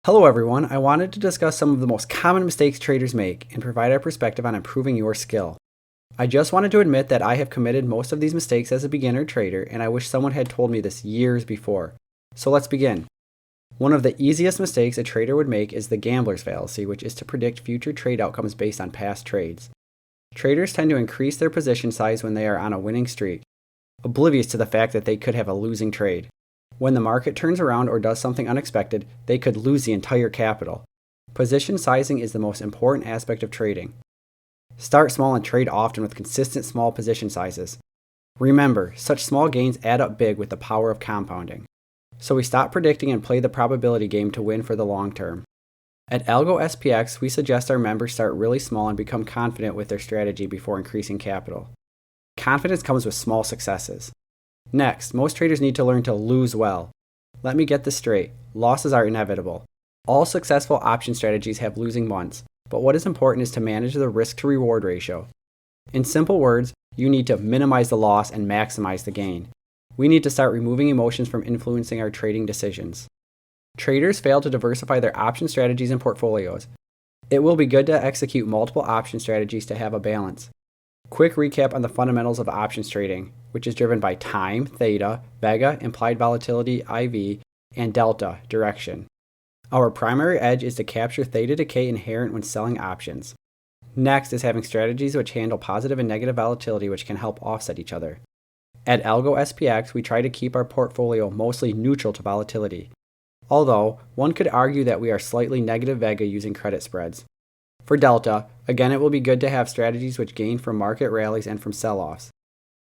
Hello everyone, I wanted to discuss some of the most common mistakes traders make and provide our perspective on improving your skill. I just wanted to admit that I have committed most of these mistakes as a beginner trader, and I wish someone had told me this years before. So let's begin. One of the easiest mistakes a trader would make is the gambler's fallacy, which is to predict future trade outcomes based on past trades. Traders tend to increase their position size when they are on a winning streak, oblivious to the fact that they could have a losing trade. When the market turns around or does something unexpected, they could lose the entire capital. Position sizing is the most important aspect of trading. Start small and trade often with consistent small position sizes. Remember, such small gains add up big with the power of compounding. So we stop predicting and play the probability game to win for the long term. At Algo SPX, we suggest our members start really small and become confident with their strategy before increasing capital. Confidence comes with small successes. Next, most traders need to learn to lose well. Let me get this straight. Losses are inevitable. All successful option strategies have losing months, but what is important is to manage the risk to reward ratio. In simple words, you need to minimize the loss and maximize the gain. We need to start removing emotions from influencing our trading decisions. Traders fail to diversify their option strategies and portfolios. It will be good to execute multiple option strategies to have a balance. Quick recap on the fundamentals of options trading, which is driven by time, theta, vega, implied volatility, IV, and delta, direction. Our primary edge is to capture theta decay inherent when selling options. Next is having strategies which handle positive and negative volatility, which can help offset each other. At Algo SPX, we try to keep our portfolio mostly neutral to volatility, although one could argue that we are slightly negative vega using credit spreads. For delta, again, it will be good to have strategies which gain from market rallies and from sell-offs.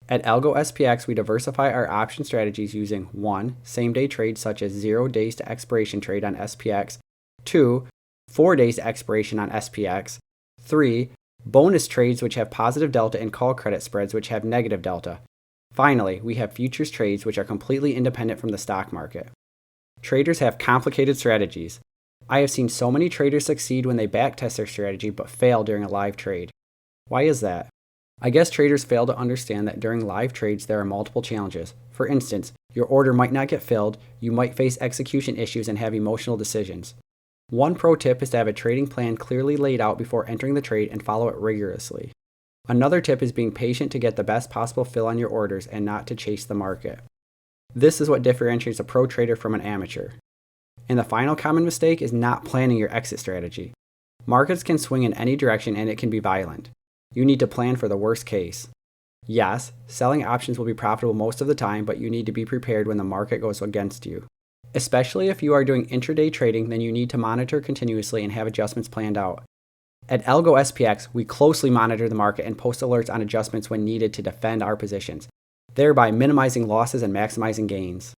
At Algo SPX, we diversify our option strategies using 1. Same-day trades such as 0 days to expiration trade on SPX, 2. 4 days to expiration on SPX, 3. Bonus trades which have positive delta and call credit spreads which have negative delta. Finally, we have futures trades which are completely independent from the stock market. Traders have complicated strategies. I have seen so many traders succeed when they backtest their strategy but fail during a live trade. Why is that? I guess traders fail to understand that during live trades there are multiple challenges. For instance, your order might not get filled, you might face execution issues and have emotional decisions. One pro tip is to have a trading plan clearly laid out before entering the trade and follow it rigorously. Another tip is being patient to get the best possible fill on your orders and not to chase the market. This is what differentiates a pro trader from an amateur. And the final common mistake is not planning your exit strategy. Markets can swing in any direction and it can be violent. You need to plan for the worst case. Yes, selling options will be profitable most of the time, but you need to be prepared when the market goes against you. Especially if you are doing intraday trading, then you need to monitor continuously and have adjustments planned out. At Algo SPX, we closely monitor the market and post alerts on adjustments when needed to defend our positions, thereby minimizing losses and maximizing gains.